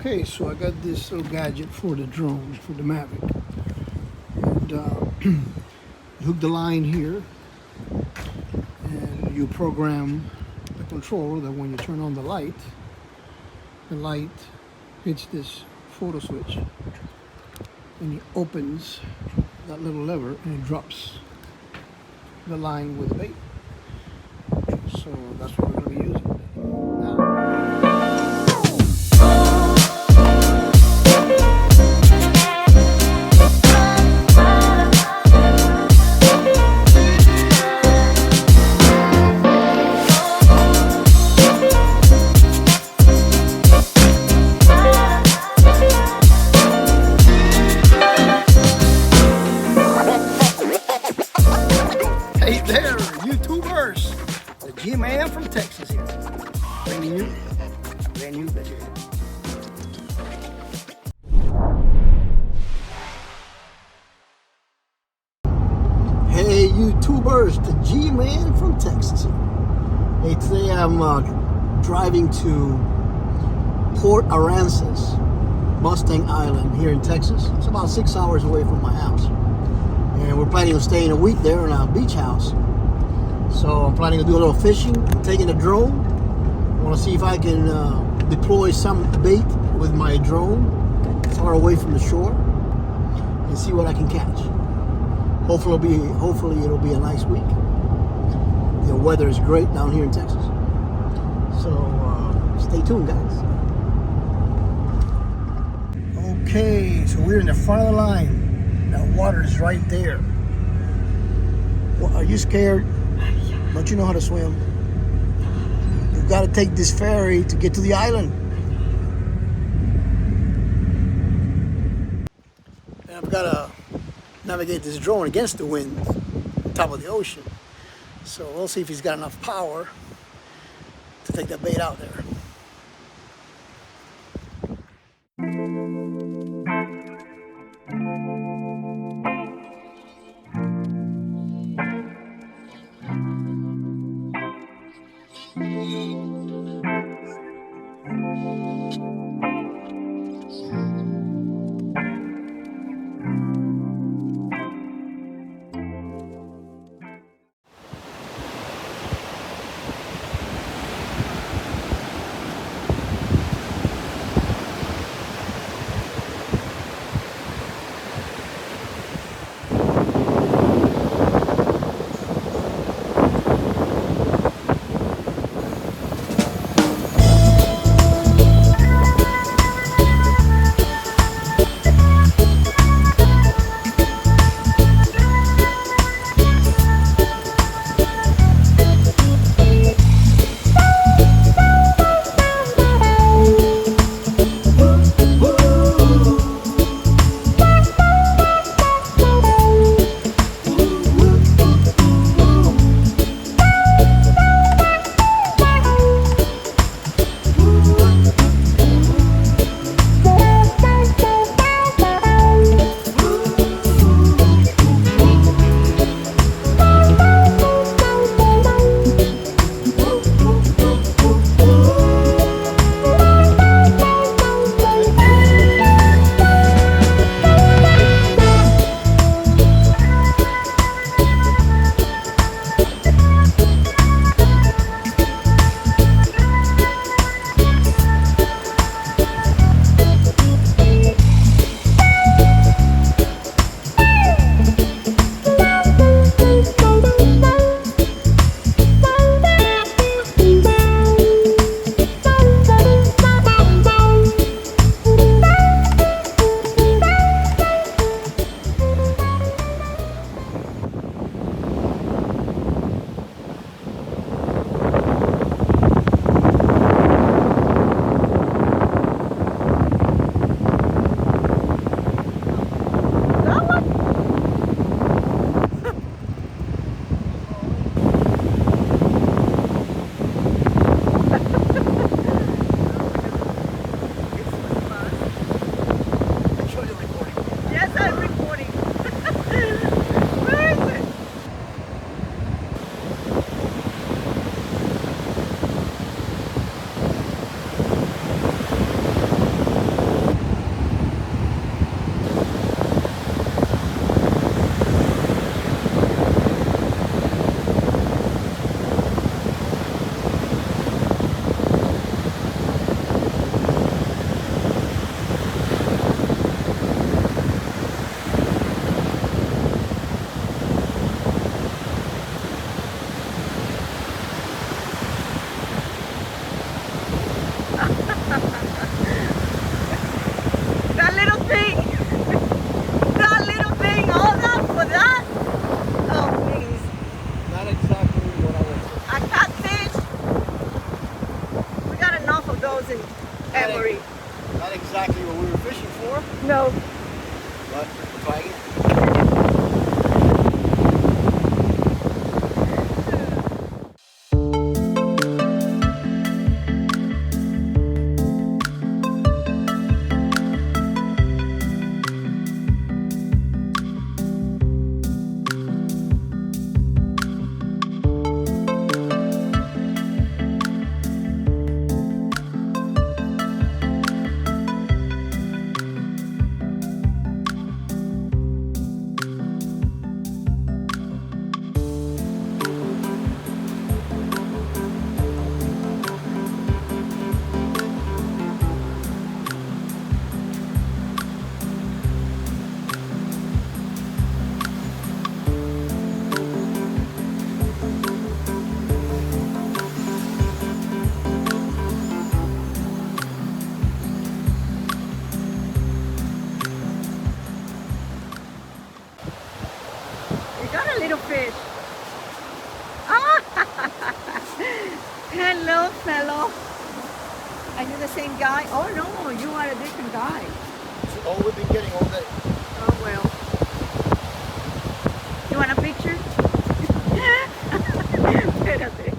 Okay, so I got this little gadget for the drone, for the Mavic. And you hook the line here, and you program the control that when you turn on the light hits this photo switch, and it opens that little lever and it drops the line with the bait. So that's what we're going to be using now. Hey there, YouTubers! The Gman from Texas here, bringing you a brand new video. Hey YouTubers, the Gman from Texas here. Hey, today I'm driving to Port Aransas, Mustang Island here in Texas. It's about 6 hours away from my house. And we're planning on staying a week there in a beach house. So I'm planning to do a little fishing. I'm taking a drone. I want to see if I can deploy some bait with my drone far away from the shore and see what I can catch. Hopefully it'll be a nice week. The weather is great down here in Texas. So stay tuned, guys. Okay, so we're in the front of the line. That water is right there. Well, are you scared? Don't you know how to swim? You've got to take this ferry to get to the island. And I've got to navigate this drone against the wind on top of the ocean. So we'll see if he's got enough power to take that bait out there. exactly what we were fishing for, No. but we'll try again. We got a little fish. Ah! Hello, fellow. Are you the same guy? Oh no, you are a different guy. It's all we've been getting all day. Oh well. You want a picture? Espérate.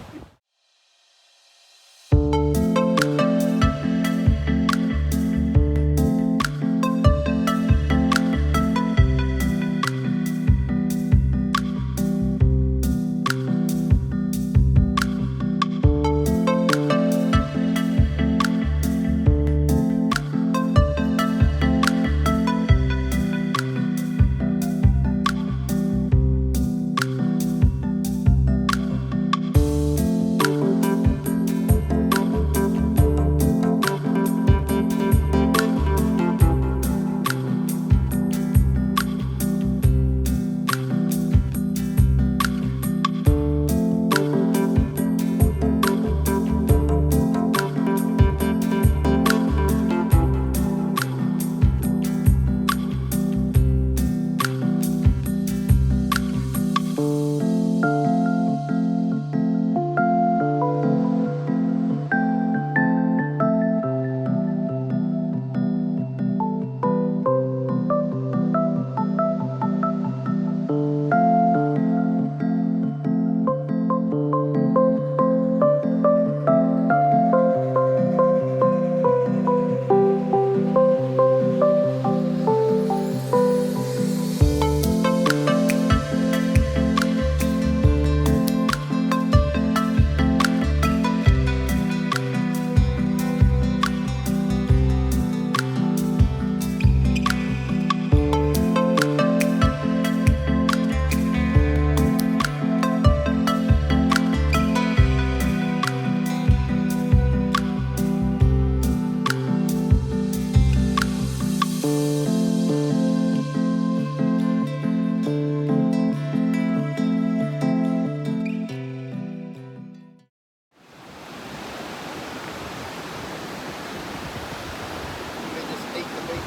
They just ate the bait.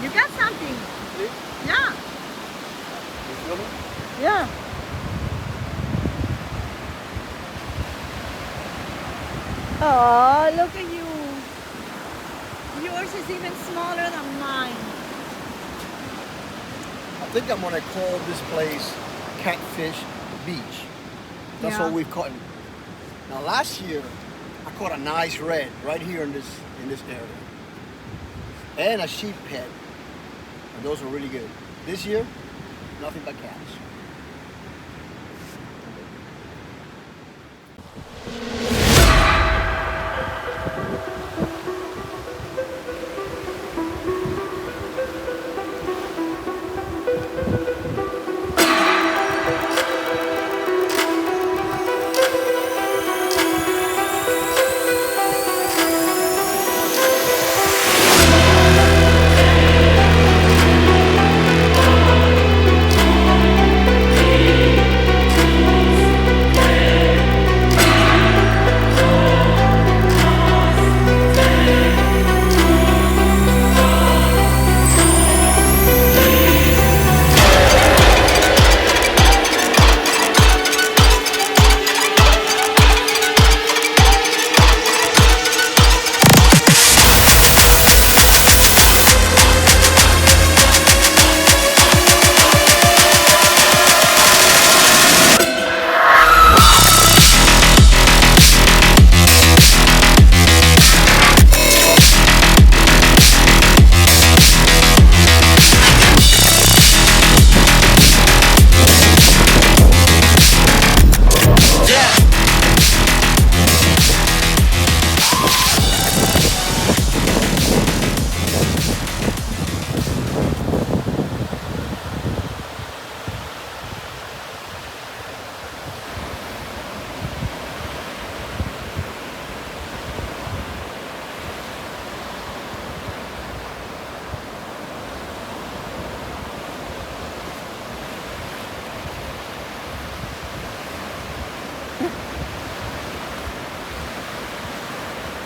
You got something? See? Yeah. You feel me? Yeah. Oh, look at you. Yours is even smaller than mine. I think I'm gonna call this place Catfish Beach. That's Yeah. what we've caught. Now last year, I caught a nice red right here in this area, and a sheep head, and those were really good. This year, nothing but cats.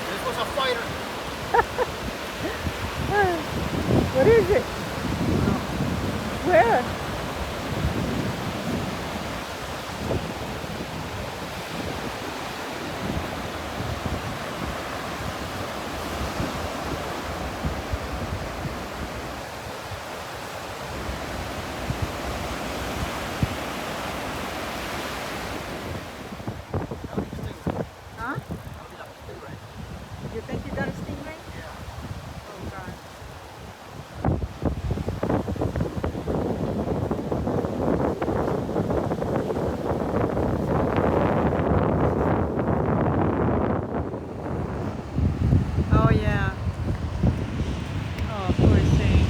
This was a fighter. What is it? Where? Huh? You think you got a stingray? Yeah. Oh God. Oh yeah. Oh, poor thing.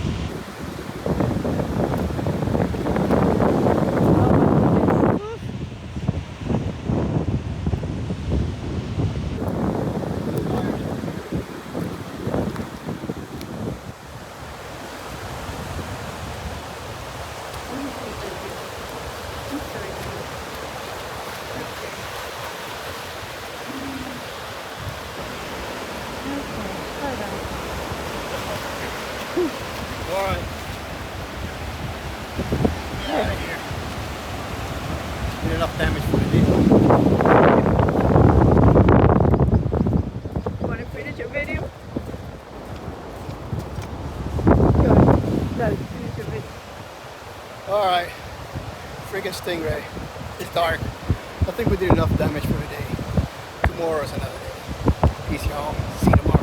All right. Get out of here. Did enough damage for the day. You want to finish your video? Good. Finish your video. All right. Freaking stingray. It's dark. I think we did enough damage for the day. Tomorrow's another day. Peace, y'all. See you tomorrow.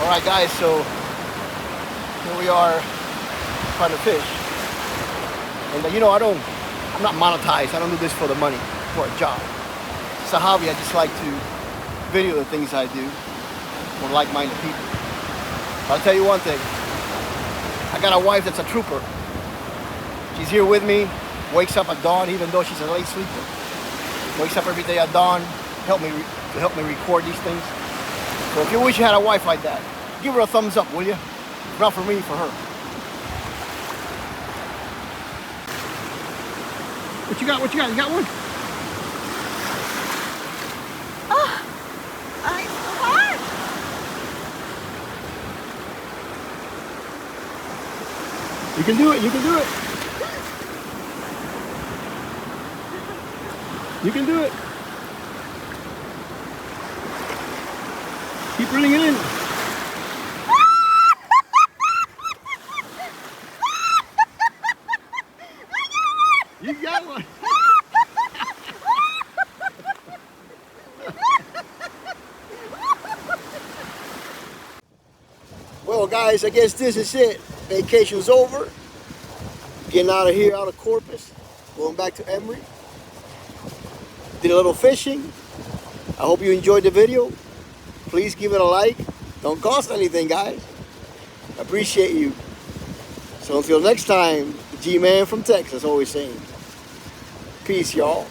Alright guys, so here we are trying to fish. And you know, I'm not monetized. I don't do this for the money, for a job. It's a hobby. I just like to video the things I do for like-minded people. I'll tell you one thing. I got a wife that's a trooper. She's here with me, wakes up at dawn, even though she's a late sleeper. Wakes up every day at dawn, to help me record these things. So if you wish you had a wife like that, give her a thumbs up, will you? Not for me, for her. What you got? What you got? You got one? Oh, it's so hard. You can do it. You can do it. You can do it. Keep reeling it in. You got one. Well, guys, I guess this is it. Vacation's over. Getting out of here, out of Corpus. Going back to Emory. Did a little fishing. I hope you enjoyed the video. Please give it a like. Don't cost anything, guys. I appreciate you. So until next time, the G-Man from Texas always saying, peace, y'all.